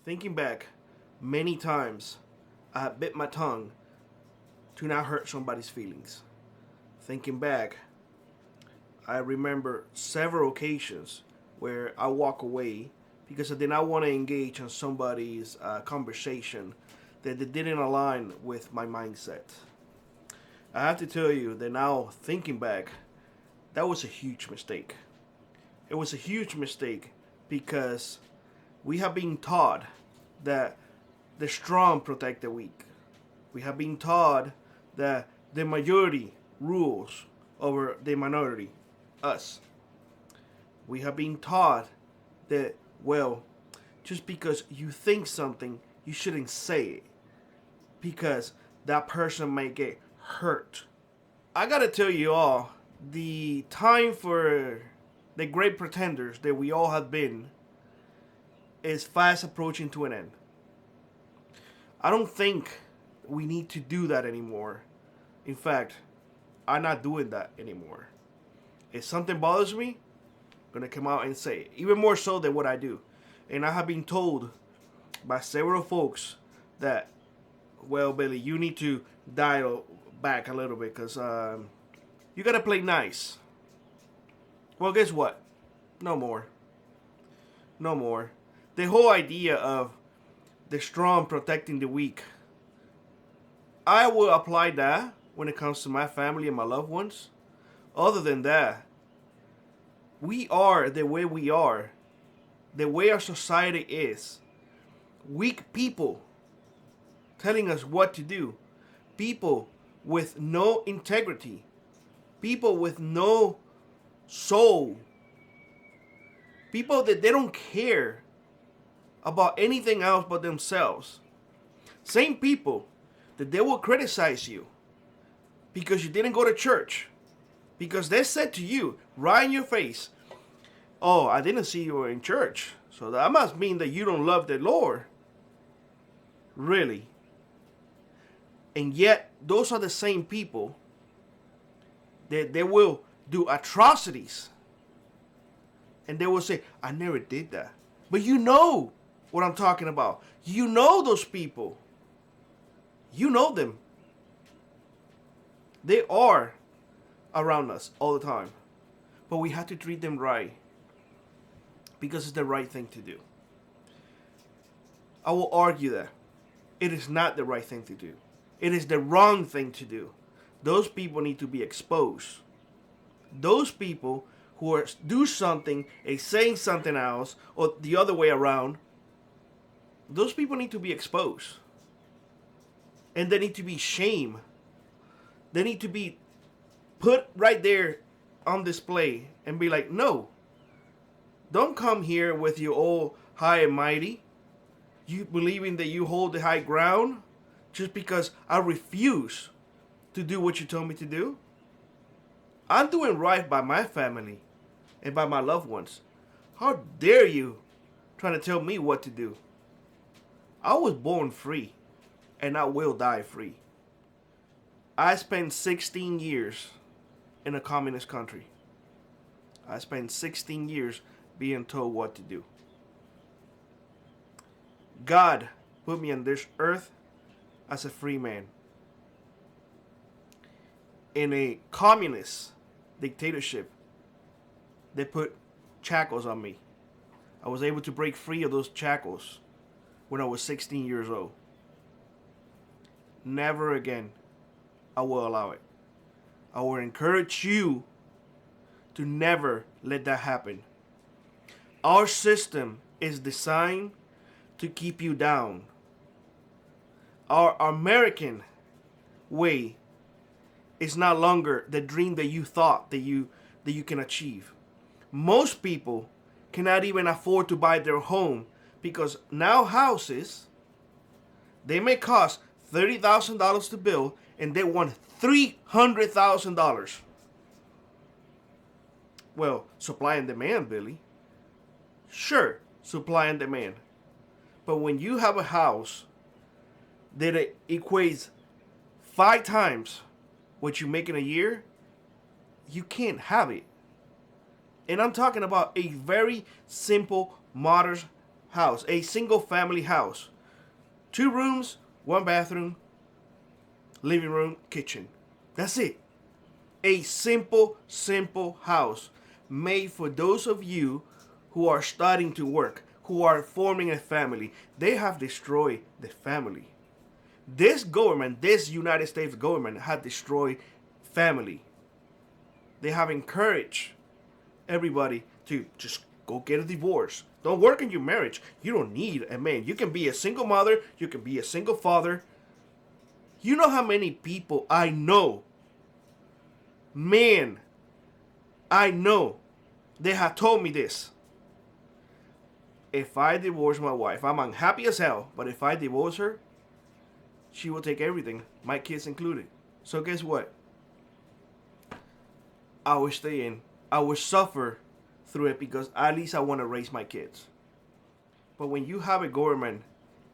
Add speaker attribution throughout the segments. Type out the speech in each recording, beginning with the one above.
Speaker 1: Thinking back, many times I have bit my tongue to not hurt somebody's feelings. Thinking back, I remember several occasions where I walk away because I did not want to engage in somebody's conversation that didn't align with my mindset. I have to tell you that now, thinking back, that was a huge mistake. It was a huge mistake because we have been taught that the strong protect the weak. We have been taught that the majority rules over the minority, us. We have been taught that, well, just because you think something, you shouldn't say it because that person may get hurt. I gotta tell you all, the time for the great pretenders that we all have been is fast approaching to an end. I don't think we need to do that anymore. In fact, I'm not doing that anymore. If something bothers me, I'm gonna come out and say it, even more so than what I do. And I have been told by several folks that, well, Billy, you need to dial back a little bit because you gotta play nice. Well, guess what? No more. No more. The whole idea of the strong protecting the weak, I will apply that when it comes to my family and my loved ones. Other than that, we are the way we are, the way our society is. Weak people telling us what to do. People with no integrity. People with no soul. People that they don't care about anything else but themselves. Same people that they will criticize you because you didn't go to church. Because they said to you, right in your face, oh, I didn't see you in church. So that must mean that you don't love the Lord. Really? And yet, those are the same people that they will do atrocities. And they will say, I never did that. But you know what I'm talking about. You know those people. You know them. They are around us all the time. But we have to treat them right. Because it's the right thing to do. I will argue that it is not the right thing to do. It is the wrong thing to do. Those people need to be exposed. Those people who are do something and saying something else, or the other way around, those people need to be exposed. And they need to be shamed. They need to be put right there on display and be like, no, don't come here with your old high and mighty. You believing that you hold the high ground just because I refuse to do what you told me to do. I'm doing right by my family and by my loved ones. How dare you trying to tell me what to do? I was born free and I will die free. I spent 16 years in a communist country. I spent 16 years being told what to do. God put me on this earth as a free man. In a communist dictatorship, they put shackles on me. I was able to break free of those shackles when I was 16 years old. Never again I will allow it. I will encourage you to never let that happen. Our system is designed to keep you down. Our American way is no longer the dream that you thought that you can achieve. Most people cannot even afford to buy their home because now houses, they may cost $30,000 to build and they want $300,000. Well, supply and demand, Billy. Sure, supply and demand. But when you have a house that it equates 5 times what you make in a year, you can't have it. And I'm talking about a very simple, modest house, a single family house. 2 rooms, 1 bathroom, living room, kitchen. That's it. A simple house made for those of you who are starting to work, who are forming a family. They have destroyed the family. This government, this United States government, had destroyed family. They have encouraged everybody to just go get a divorce. Don't work in your marriage. You don't need a man. You can be a single mother. You can be a single father. You know how many people I know, man, I know, they have told me this. If I divorce my wife, I'm unhappy as hell, but if I divorce her, she will take everything, my kids included. So guess what? I will stay in. I will suffer through it because at least I want to raise my kids. But when you have a government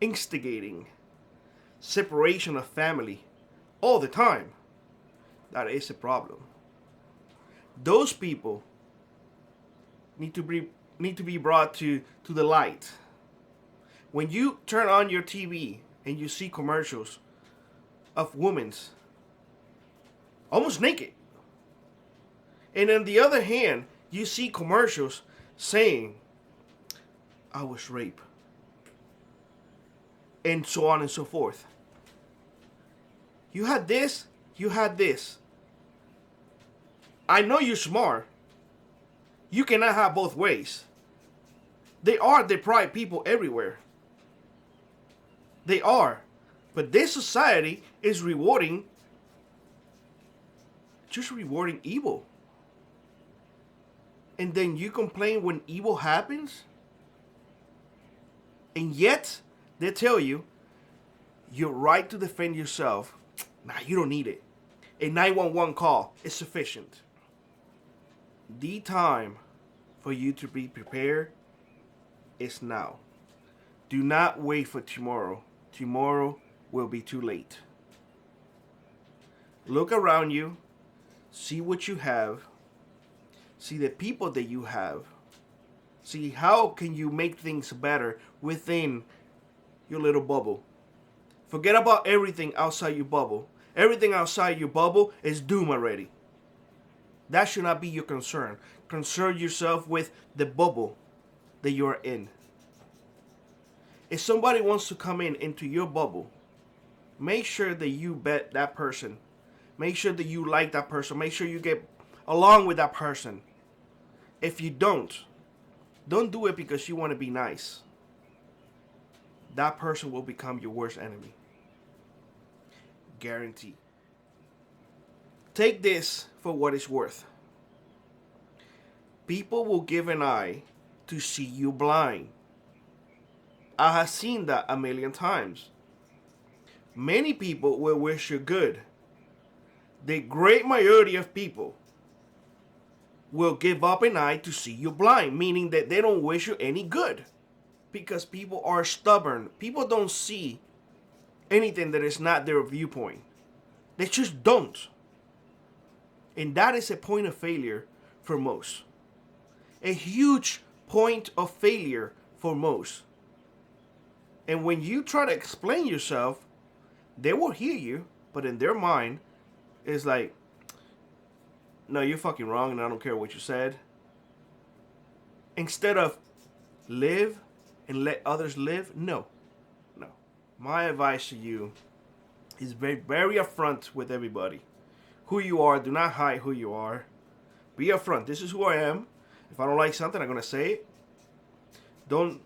Speaker 1: instigating separation of family all the time, that is a problem. Those people need to be brought to the light. When you turn on your TV and you see commercials of women almost naked, and on the other hand, you see commercials saying, I was raped, and so on and so forth. You had this, you had this. I know you're smart. You cannot have both ways. They are deprived people everywhere. They are. But this society is rewarding evil. And then you complain when evil happens? And yet, they tell you, your right to defend yourself, nah, you don't need it. A 911 call is sufficient. The time for you to be prepared is now. Do not wait for tomorrow. Tomorrow will be too late. Look around you. See what you have. See the people that you have. See how can you make things better within your little bubble. Forget about everything outside your bubble. Everything outside your bubble is doom already. That should not be your concern. Concern yourself with the bubble that you're in. If somebody wants to come into your bubble, make sure that you bet that person. Make sure that you like that person. Make sure you get along with that person. If you don't do it because you want to be nice. That person will become your worst enemy. Guaranteed. Take this for what it's worth. People will give an eye to see you blind. I have seen that a million times. Many people will wish you good. The great majority of people will give up an eye to see you blind, meaning that they don't wish you any good. Because people are stubborn. People don't see anything that is not their viewpoint. They just don't. And that is a point of failure for most. A huge point of failure for most. And when you try to explain yourself, they will hear you, but in their mind, it's like, no, you're fucking wrong and I don't care what you said. Instead of live and let others live, no. My advice to you is very, very upfront with everybody. Who you are, do not hide who you are. Be upfront. This is who I am. If I don't like something, I'm going to say it. Don't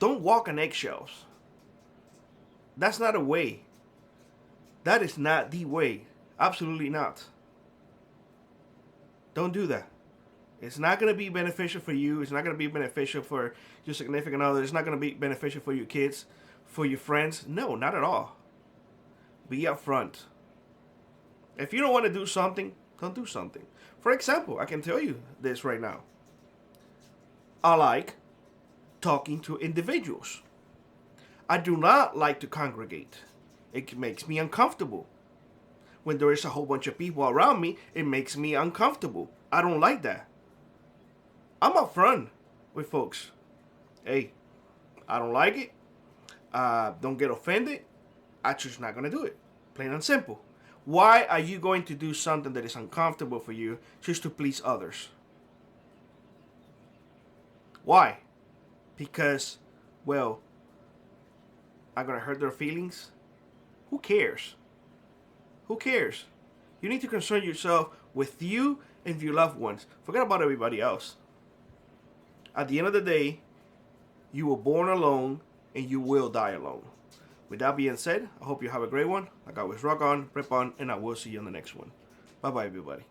Speaker 1: walk on eggshells. That's not a way. That is not the way. Absolutely not. Don't do that. It's not going to be beneficial for you. It's not going to be beneficial for your significant other. It's not going to be beneficial for your kids, for your friends. No, not at all. Be upfront. If you don't want to do something, don't do something. For example, I can tell you this right now. I like talking to individuals. I do not like to congregate. It makes me uncomfortable. When there is a whole bunch of people around me, it makes me uncomfortable. I don't like that. I'm upfront with folks. Hey, I don't like it. Don't get offended. I'm just not gonna do it. Plain and simple. Why are you going to do something that is uncomfortable for you just to please others? Why? Because, well, I'm gonna hurt their feelings? Who cares? Who cares? You need to concern yourself with you and your loved ones. Forget about everybody else. At the end of the day, you were born alone and you will die alone. With that being said, I hope you have a great one. Like always, rock on, prep on, and I will see you on the next one. Bye bye, everybody.